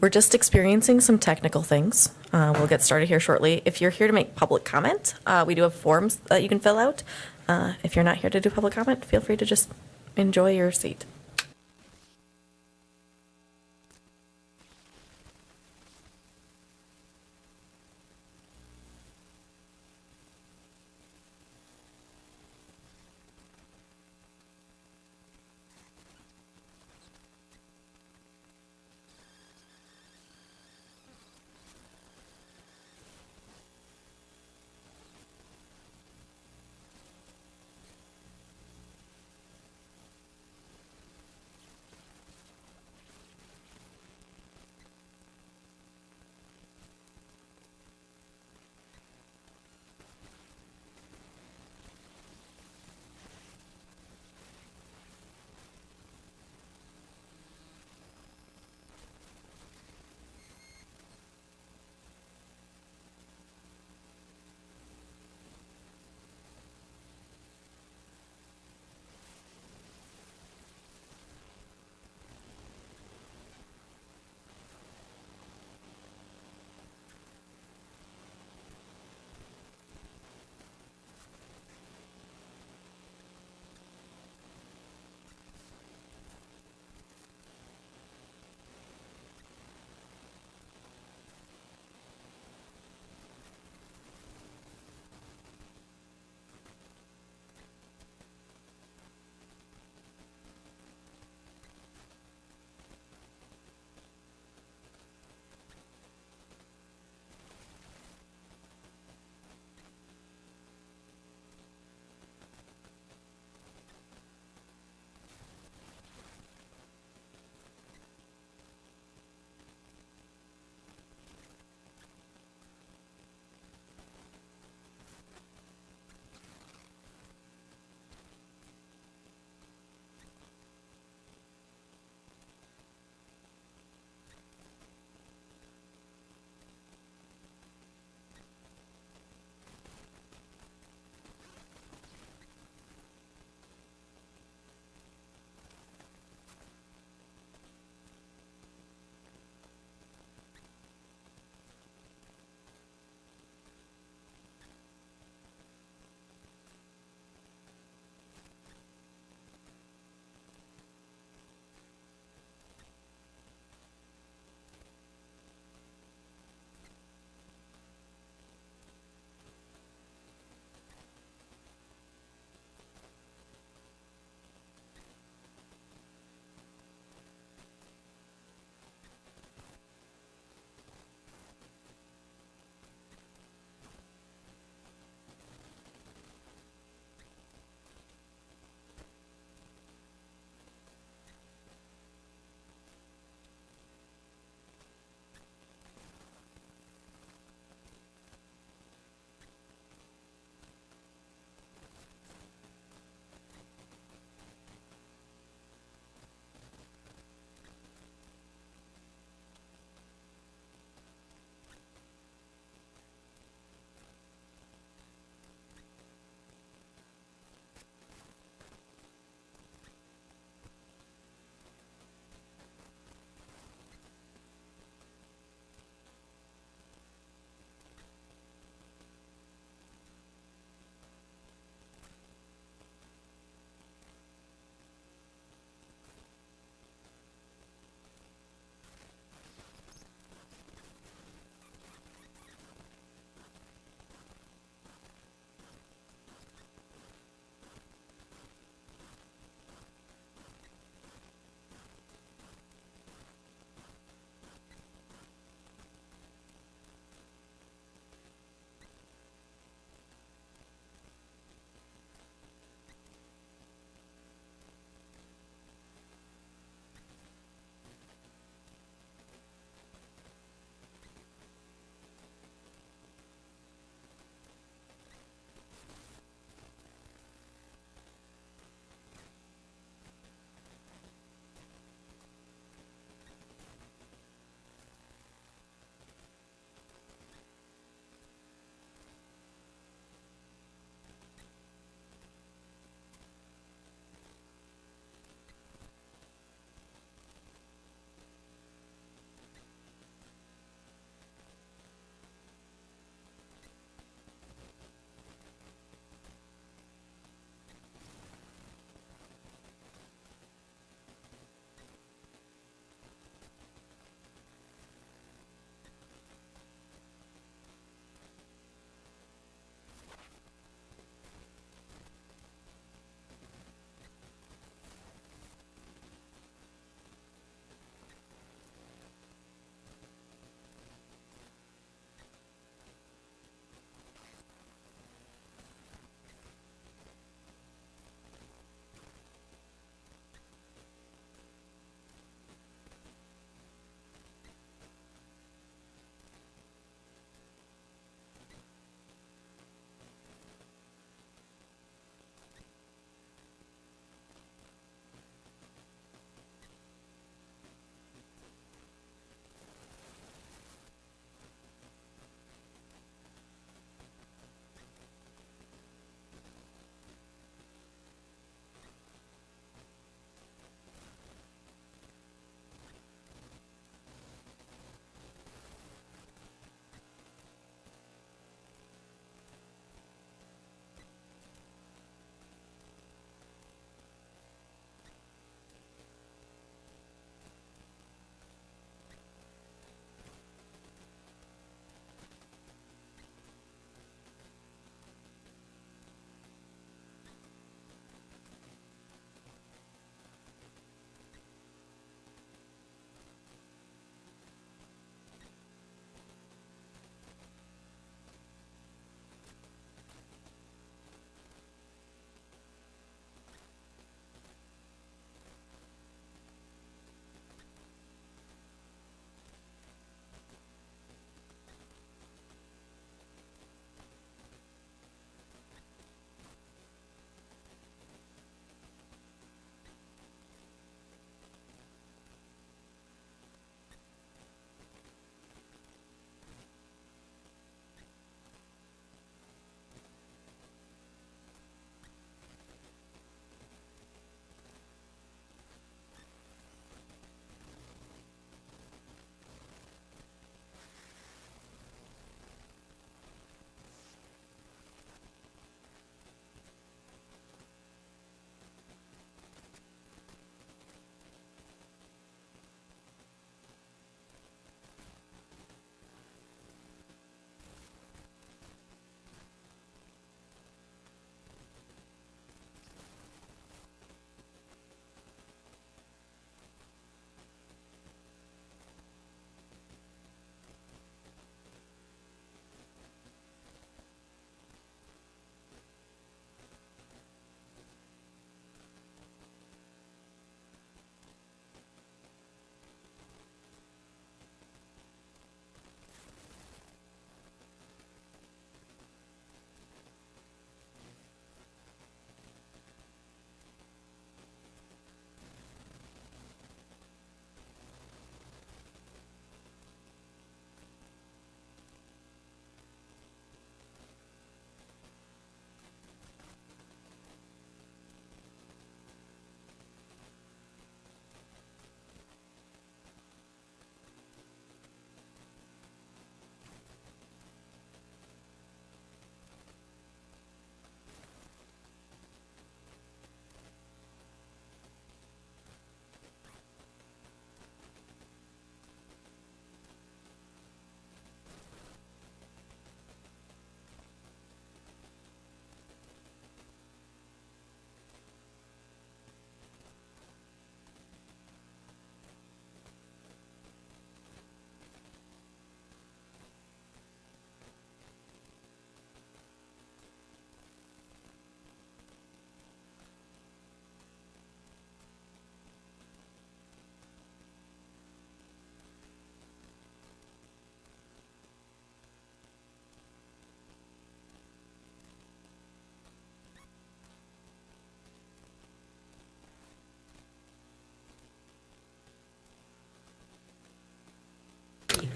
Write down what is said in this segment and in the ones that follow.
We're just experiencing some technical things. We'll get started here shortly. If you're here to make public comment, we do have forms that you can fill out. If you're not here to do public comment, feel free to just enjoy your seat.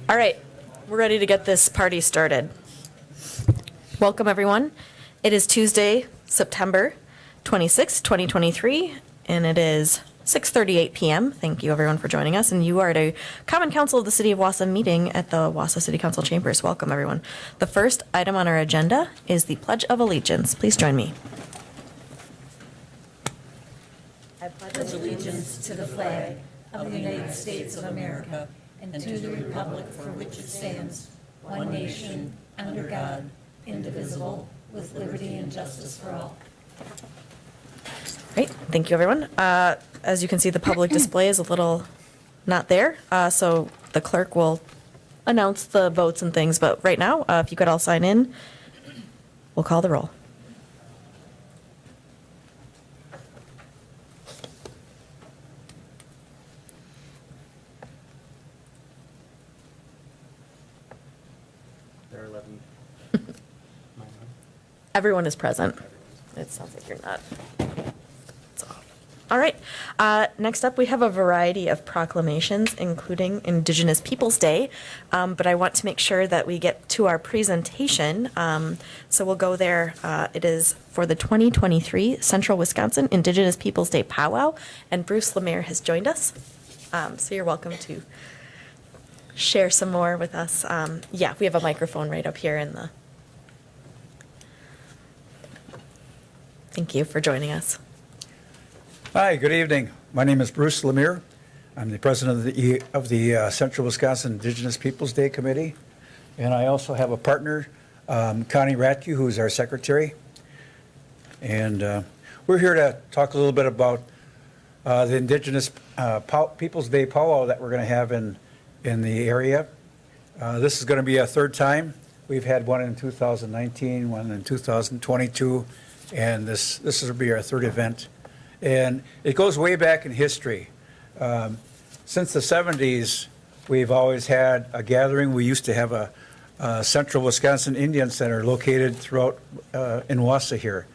All right, we're ready to get this party started. Welcome, everyone. It is Tuesday, September 26, 2023, and it is 6:38 p.m. Thank you, everyone, for joining us. And you are at a Common Council of the City of Wausau meeting at the Wausau City Council chambers. Welcome, everyone. The first item on our agenda is the Pledge of Allegiance. Please join me. I pledge allegiance to the flag of the United States of America and to the republic for which it stands, one nation, under God, indivisible, with liberty and justice for all. Great. Thank you, everyone. As you can see, the public display is a little not there, so the clerk will announce the votes and things. But right now, if you could all sign in, we'll call the roll. There are 11. Everyone is present. It sounds like you're not. It's off. All right. Next up, we have a variety of proclamations, including Indigenous Peoples Day. But I want to make sure that we get to our presentation. So we'll go there. It is for the 2023 Central Wisconsin Indigenous Peoples Day Powwow. And Bruce Lemaire has joined us. So you're welcome to share some more with us. Yeah, we have a microphone right up here in the. Thank you for joining us. Hi, good evening. My name is Bruce Lemaire. I'm the president of the Central Wisconsin Indigenous Peoples Day Committee. And I also have a partner, Connie Ratke, who's our secretary. And we're here to talk a little bit about the Indigenous Peoples Day powwow that we're going to have in the area. This is going to be a third time. We've had one in 2019, one in 2022, and this will be our third event. And it goes way back in history. Since the 70s, we've always had a gathering. We used to have a Central Wisconsin Indian Center located throughout in Wausau here.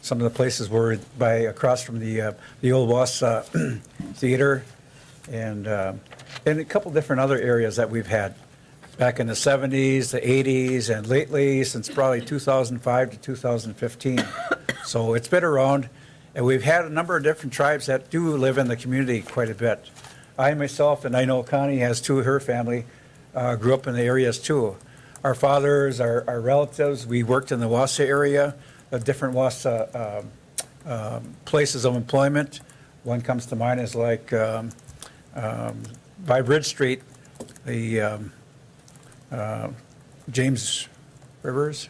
Some of the places were across from the old Wausau Theater and a couple different other areas that we've had back in the 70s, the 80s, and lately since probably 2005 to 2015. So it's been around, and we've had a number of different tribes that do live in the community quite a bit. I myself, and I know Connie has two of her family, grew up in the areas too. Our fathers, our relatives, we worked in the Wausau area, different Wausau places of employment. One comes to mind is like by Bridge Street, the James Rivers?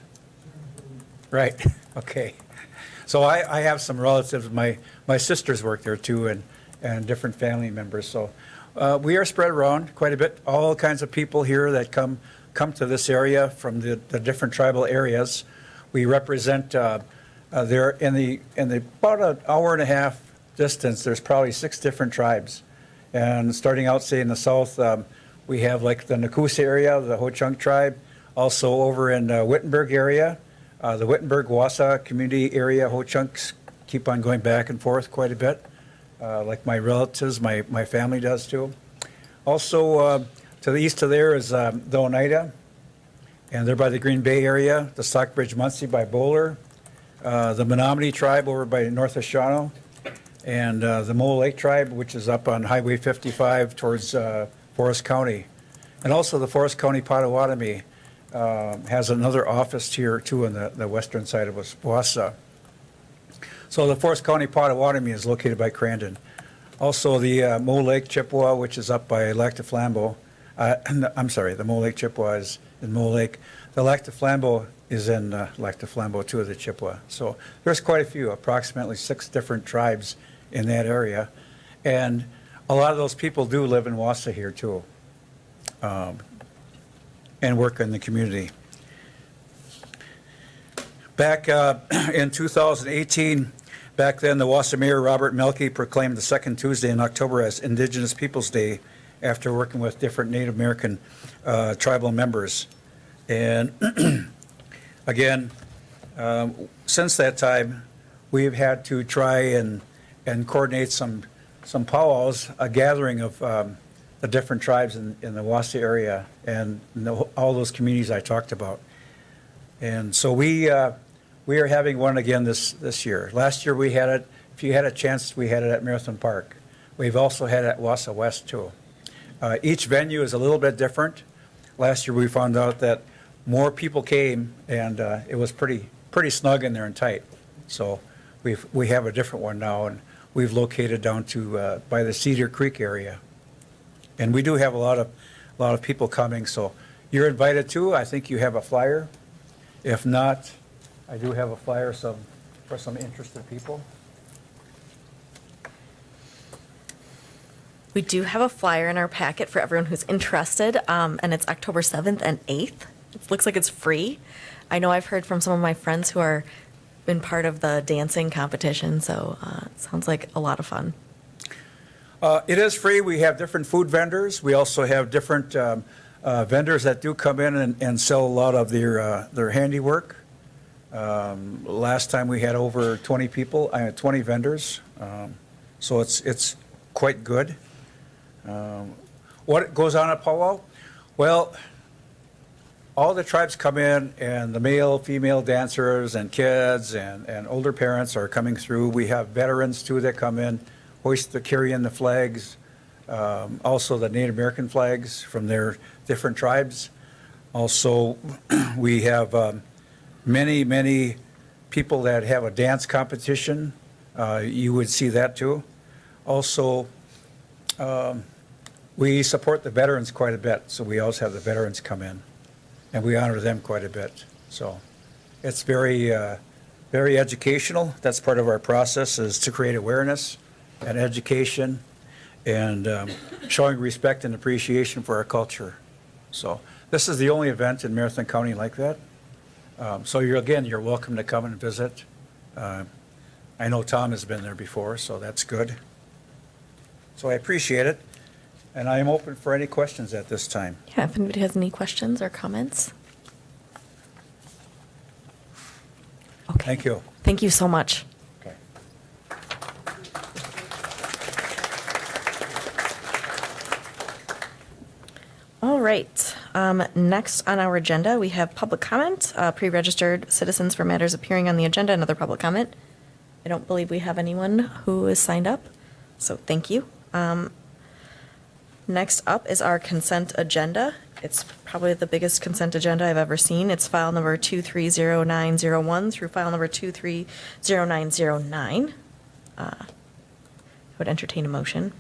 Right, okay. So I have some relatives, my sisters work there too, and different family members. So we are spread around quite a bit, all kinds of people here that come to this area from the different tribal areas. We represent, there in the about an hour and a half distance, there's probably 6 different tribes. And starting out, say, in the south, we have like the Nakusa area, the Ho-Chunk tribe. Also over in Wittenberg area, the Wittenberg-Wausau community area, Ho-Chunks keep on going back and forth quite a bit, like my relatives, my family does too. Also, to the east of there is the Oneida, and they're by the Green Bay area, the Stockbridge-Muncie by Bowler, the Menominee tribe over by North of Shawano, and the Mole Lake tribe, which is up on Highway 55 towards Forest County. And also the Forest County Potawatomi has another office here too on the western side of Wausau. So the Forest County Potawatomi is located by Crandon. Also the Mole Lake Chippewa, which is up by Lac du Flambeau. I'm sorry, the Mole Lake Chippewa is in Mole Lake. The Lac du Flambeau is in Lac du Flambeau too, of the Chippewa. So there's quite a few, approximately 6 different tribes in that area. And a lot of those people do live in Wausau here too, and work in the community. Back in 2018, back then the Wausau Mayor, Robert Melke, proclaimed the second Tuesday in October as Indigenous Peoples Day after working with different Native American tribal members. And again, since that time, we've had to try and coordinate some powwows, a gathering of the different tribes in the Wausau area and all those communities I talked about. And so we are having one again this year. Last year we had it, if you had a chance, we had it at Marathon Park. We've also had it at Wausau West too. Each venue is a little bit different. Last year we found out that more people came and it was pretty snug in there and tight. So we have a different one now, and we've located down to by the Cedar Creek area. And we do have a lot of people coming, so you're invited too. I think you have a flyer. If not, I do have a flyer for some interested people. We do have a flyer in our packet for everyone who's interested, and it's October 7th and 8th. It looks like it's free. I know I've heard from some of my friends who are been part of the dancing competition, so it sounds like a lot of fun. It is free. We have different food vendors. We also have different vendors that do come in and sell a lot of their handiwork. Last time we had over 20 people, 20 vendors, so it's quite good. What goes on at powwow? Well, all the tribes come in, and the male, female dancers and kids and older parents are coming through. We have veterans too that come in, carry in the flags, also the Native American flags from their different tribes. Also, we have many people that have a dance competition. You would see that too. Also, we support the veterans quite a bit, so we always have the veterans come in, and we honor them quite a bit. So it's very educational. That's part of our process, is to create awareness and education and showing respect and appreciation for our culture. So this is the only event in Marathon County like that. So you're welcome to come and visit. I know Tom has been there before, so that's good. So I appreciate it, and I am open for any questions at this time. Yeah, if anybody has any questions or comments. Okay. Thank you. Thank you so much. Okay. All right. Next on our agenda, we have public comment, pre-registered citizens for matters appearing on the agenda, and other public comment. I don't believe we have anyone who is signed up, so thank you. Next up is our consent agenda. It's probably the biggest consent agenda I've ever seen. It's file number 230901 through file number 230909. I would entertain a motion.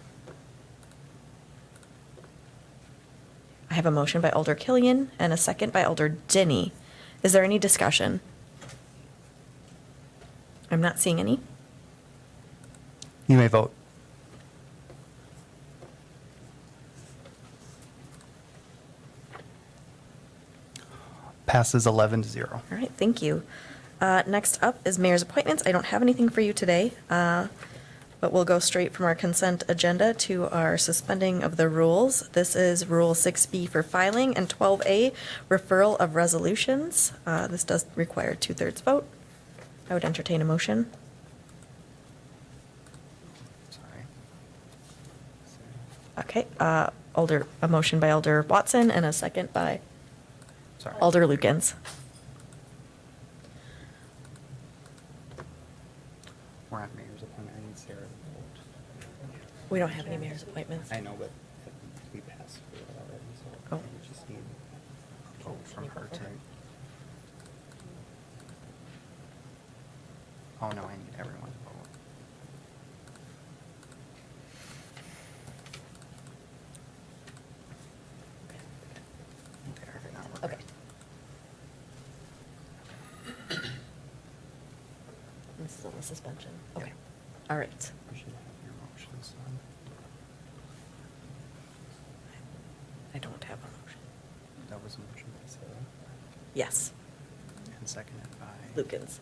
I have a motion by Alder Killian and a second by Alder Denny. Is there any discussion? I'm not seeing any. You may vote. Passes 11-0. All right, thank you. Next up is mayor's appointments. I don't have anything for you today, but we'll go straight from our consent agenda to our suspending of the rules. This is Rule 6B for filing and 12A, referral of resolutions. This does require 2/3 vote. I would entertain a motion. Sorry. Okay, a motion by Alder Watson and a second by Sorry. Alder Lukens. We're on mayor's appointment. I need Sarah to vote. We don't have any mayor's appointments. I know, but we passed through it already, so Oh. we just need a vote from her to. Oh, no, I need everyone to vote. There, now we're Okay. good. This is on the suspension. Okay. All right. We should have your motions on. I don't have a motion. That was a motion by Sarah Yes, and seconded by. Lukens.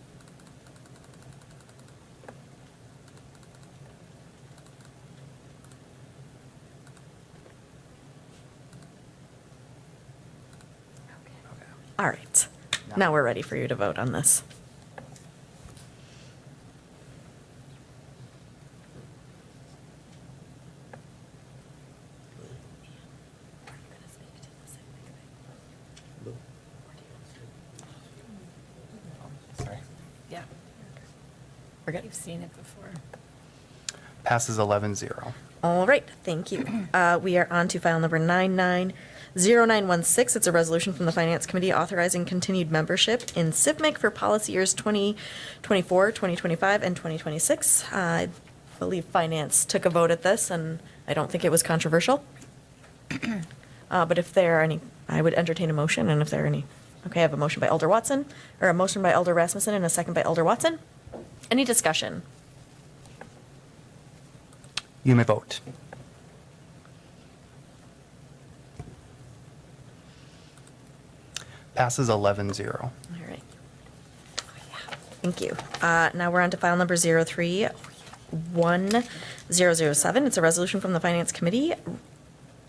Okay. All right. Now we're ready for you to vote on this. We're good. You've seen it before. Passes 11-0. All right, thank you. We are on to file number 990916. It's a resolution from the Finance Committee authorizing continued membership in CIVMIC for policy years 2024, 2025, and 2026. I believe Finance took a vote at this, and I don't think it was controversial. But if there are any, I would entertain a motion, and if there are any. Okay, I have a motion by Alder Watson, or a motion by Alder Rasmussen, and a second by Alder Watson. Any discussion? You may vote. Passes 11-0. All right. Thank you. Now we're on to file number 0311007. It's a resolution from the Finance Committee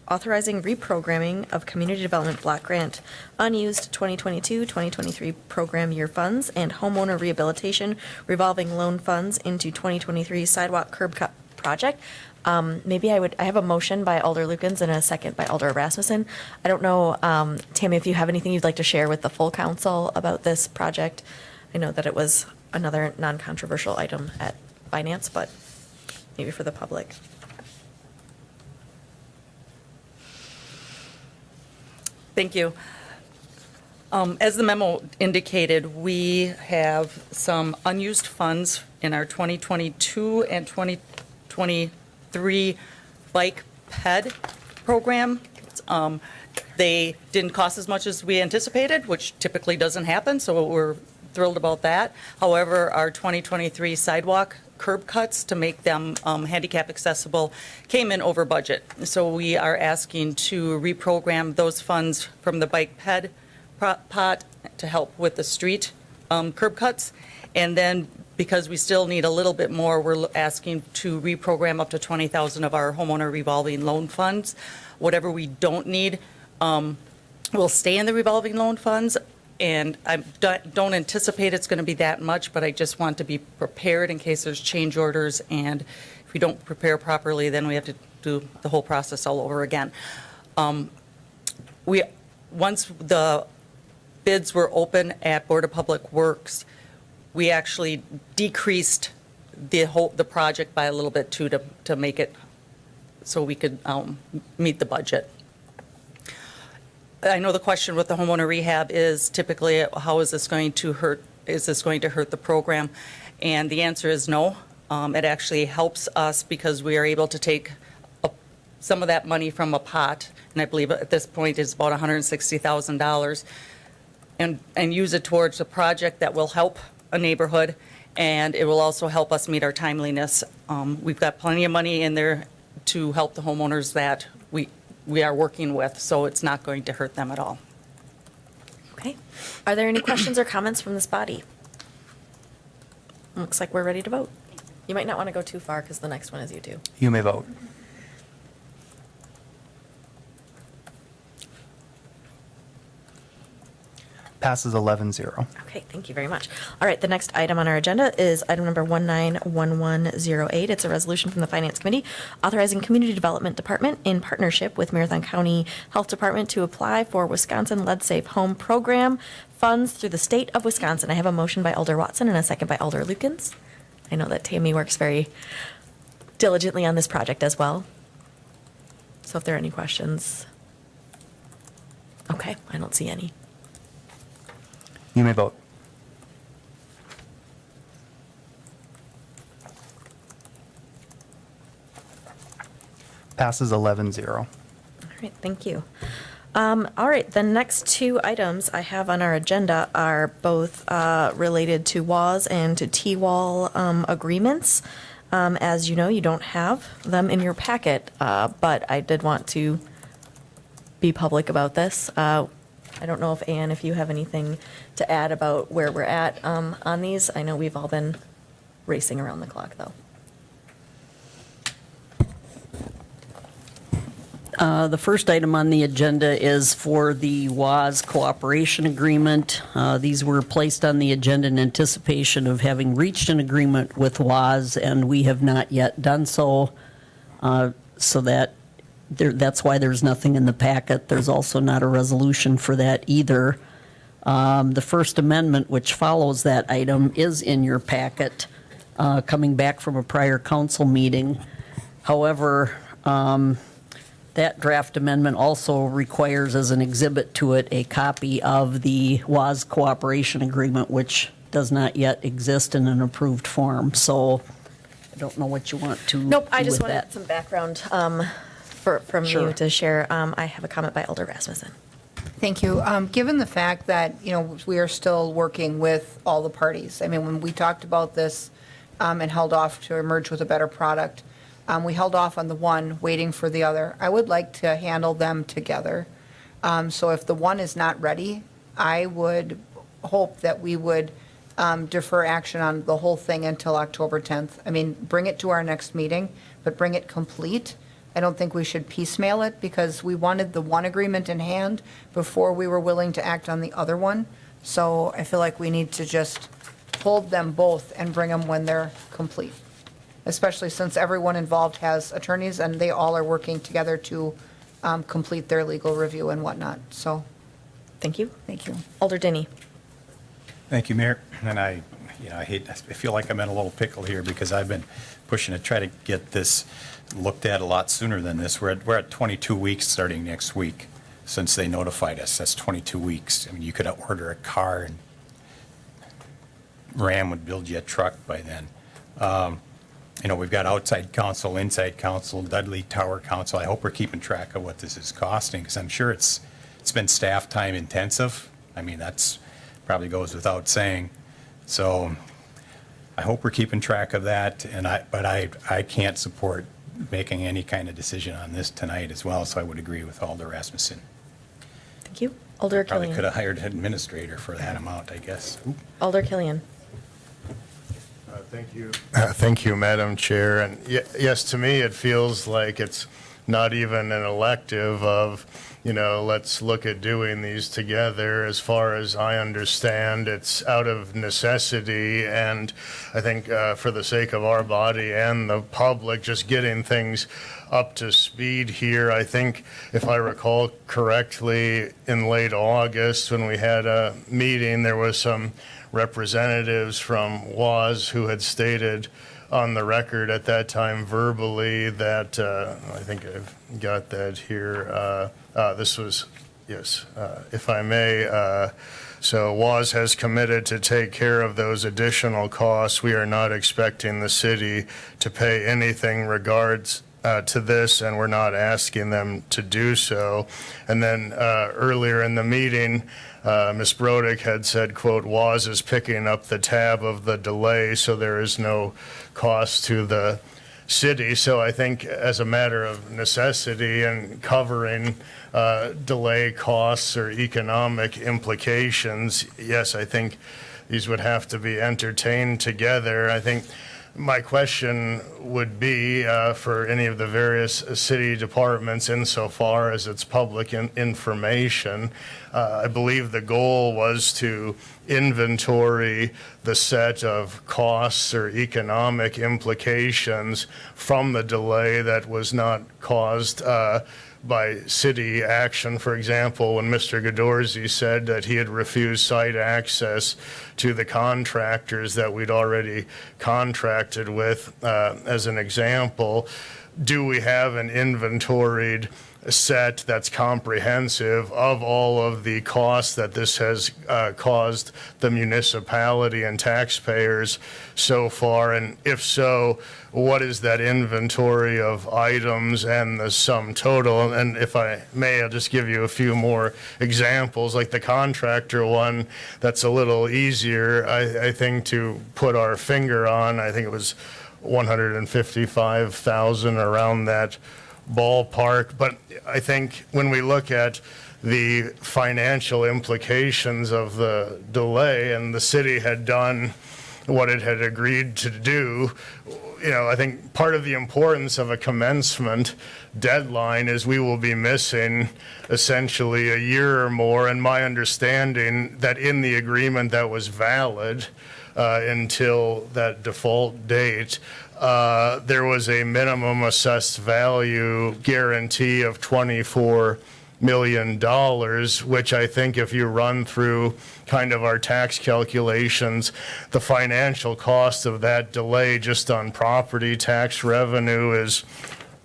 authorizing reprogramming of Community Development Block Grant unused 2022-2023 program year funds and homeowner rehabilitation revolving loan funds into 2023 sidewalk curb cut project. I have a motion by Alder Lukens and a second by Alder Rasmussen. I don't know, Tammy, if you have anything you'd like to share with the full council about this project. I know that it was another non-controversial item at Finance, but maybe for the public. Thank you. As the memo indicated, we have some unused funds in our 2022 and 2023 bike ped program. They didn't cost as much as we anticipated, which typically doesn't happen, so we're thrilled about that. However, our 2023 sidewalk curb cuts to make them handicap accessible came in over budget. So we are asking to reprogram those funds from the bike ped pot to help with the street curb cuts. And then because we still need a little bit more, we're asking to reprogram up to 20,000 of our homeowner revolving loan funds. Whatever we don't need will stay in the revolving loan funds. And I don't anticipate it's going to be that much, but I just want to be prepared in case there's change orders. And if we don't prepare properly, then we have to do the whole process all over again. Once the bids were open at Board of Public Works, we actually decreased the project by a little bit too to make it so we could meet the budget. I know the question with the homeowner rehab is typically, how is this going to hurt? Is this going to hurt the program? And the answer is no. It actually helps us because we are able to take some of that money from a pot, and I believe at this point it's about $160,000, and use it towards a project that will help a neighborhood, and it will also help us meet our timeliness. We've got plenty of money in there to help the homeowners that we are working with, so it's not going to hurt them at all. Okay. Are there any questions or comments from this body? Looks like we're ready to vote. You might not want to go too far because the next one is you two. You may vote. Passes 11-0. Okay, thank you very much. All right, the next item on our agenda is item number 191108. It's a resolution from the Finance Committee authorizing Community Development Department in partnership with Marathon County Health Department to apply for Wisconsin Lead Safe Home Program funds through the state of Wisconsin. I have a motion by Alder Watson and a second by Alder Lukens. I know that Tammy works very diligently on this project as well. So if there are any questions. Okay, I don't see any. You may vote. Passes 11-0. All right, thank you. All right, the next two items I have on our agenda are both related to WAS and to T-Wall agreements. As you know, you don't have them in your packet, but I did want to be public about this. I don't know if, Ann, if you have anything to add about where we're at on these. I know we've all been racing around the clock, though. The first item on the agenda is for the WAS cooperation agreement. These were placed on the agenda in anticipation of having reached an agreement with WAS, and we have not yet done so. So that's why there's nothing in the packet. There's also not a resolution for that either. The First Amendment, which follows that item, is in your packet. coming back from a prior council meeting. However, that draft amendment also requires as an exhibit to it a copy of the WAS cooperation agreement, which does not yet exist in an approved form. So I don't know what you want to Nope, I do just with wanted that. some background from Sure. you to share. I have a comment by Alder Rasmussen. Thank you. Given the fact that, we are still working with all the parties, I mean, when we talked about this and held off to emerge with a better product, we held off on the one, waiting for the other. I would like to handle them together. So if the one is not ready, I would hope that we would defer action on the whole thing until October 10th. I mean, bring it to our next meeting, but bring it complete. I don't think we should piecemeal it because we wanted the one agreement in hand before we were willing to act on the other one. So I feel like we need to just hold them both and bring them when they're complete, especially since everyone involved has attorneys and they all are working together to complete their legal review and whatnot. So, Thank you. thank you. Alder Denny. Thank you, Mayor. And I feel like I'm in a little pickle here because I've been pushing to try to get this looked at a lot sooner than this. We're at 22 weeks starting next week since they notified us. That's 22 weeks. I mean, you could order a car and Ram would build you a truck by then. We've got outside counsel, inside counsel, Dudley Tower Council. I hope we're keeping track of what this is costing because I'm sure it's been staff time intensive. I mean, that's probably goes without saying. So I hope we're keeping track of that. But I can't support making any kind of decision on this tonight as well. So I would agree with Alder Rasmussen. Thank you. Alder Probably could Killian. have hired an administrator for that amount, I guess. Alder Killian. Thank you. Thank you, Madam Chair. And yes, to me, it feels like it's not even an elective of, let's look at doing these together. As far as I understand, it's out of necessity. And I think for the sake of our body and the public, just getting things up to speed here. I think if I recall correctly, in late August, when we had a meeting, there was some representatives from WAS who had stated on the record at that time verbally that, I think I've got that here, this was, yes, if I may, so WAS has committed to take care of those additional costs. We are not expecting the city to pay anything regards to this, and we're not asking them to do so. And then earlier in the meeting, Ms. Brodick had said, quote, WAS is picking up the tab of the delay, so there is no cost to the city. So I think as a matter of necessity and covering delay costs or economic implications, yes, I think these would have to be entertained together. I think my question would be for any of the various city departments insofar as it's public information. I believe the goal was to inventory the set of costs or economic implications from the delay that was not caused by city action. For example, when Mr. Gadorzi said that he had refused site access to the contractors that we'd already contracted with, as an example, do we have an inventoried set that's comprehensive of all of the costs that this has caused the municipality and taxpayers so far? And if so, what is that inventory of items and the sum total? And if I may, I'll just give you a few more examples, like the contractor one, that's a little easier, I think, to put our finger on. I think it was 155,000, around that ballpark. But I think when we look at the financial implications of the delay, and the city had done what it had agreed to do, I think part of the importance of a commencement deadline is we will be missing essentially a year or more. And my understanding that in the agreement that was valid until that default date, there was a minimum assessed value guarantee of $24 million, which I think if you run through kind of our tax calculations, the financial cost of that delay just on property tax revenue is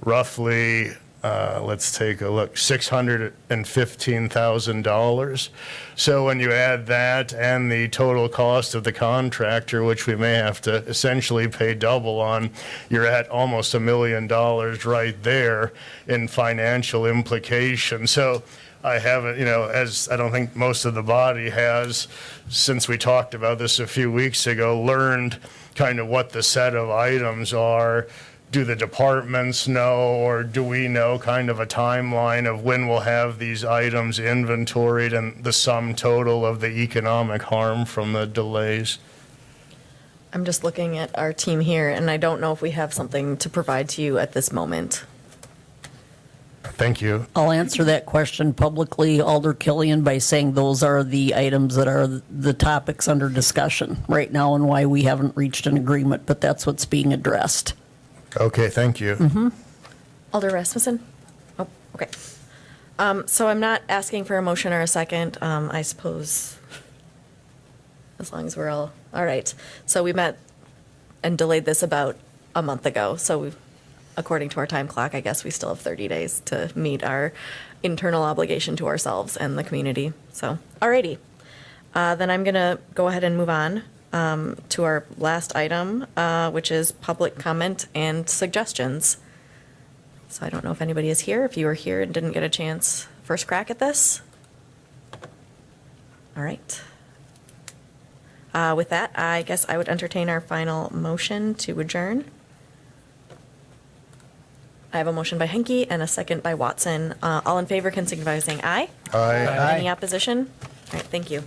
roughly, let's take a look, $615,000. So when you add that and the total cost of the contractor, which we may have to essentially pay double on, you're at almost $1 million right there in financial implications. So I haven't, as I don't think most of the body has, since we talked about this a few weeks ago, learned kind of what the set of items are. Do the departments know, or do we know kind of a timeline of when we'll have these items inventoried and the sum total of the economic harm from the delays? I'm just looking at our team here, and I don't know if we have something to provide to you at this moment. Thank you. I'll answer that question publicly, Alder Killian, by saying those are the items that are the topics under discussion right now and why we haven't reached an agreement, but that's what's being addressed. Okay, thank you. Alder Rasmussen? Oh, okay. So I'm not asking for a motion or a second, I suppose, as long as we're all right. So we met and delayed this about a month ago, so according to our time clock, I guess we still have 30 days to meet our internal obligation to ourselves and the community. So, alrighty. Then I'm going to go ahead and move on to our last item, which is public comment and suggestions. So I don't know if anybody is here. If you were here and didn't get a chance, first crack at this. All right. With that, I guess I would entertain our final motion to adjourn. I have a motion by Henke and a second by Watson. All in favor can signify by saying aye. Aye. Any opposition? All right, thank you.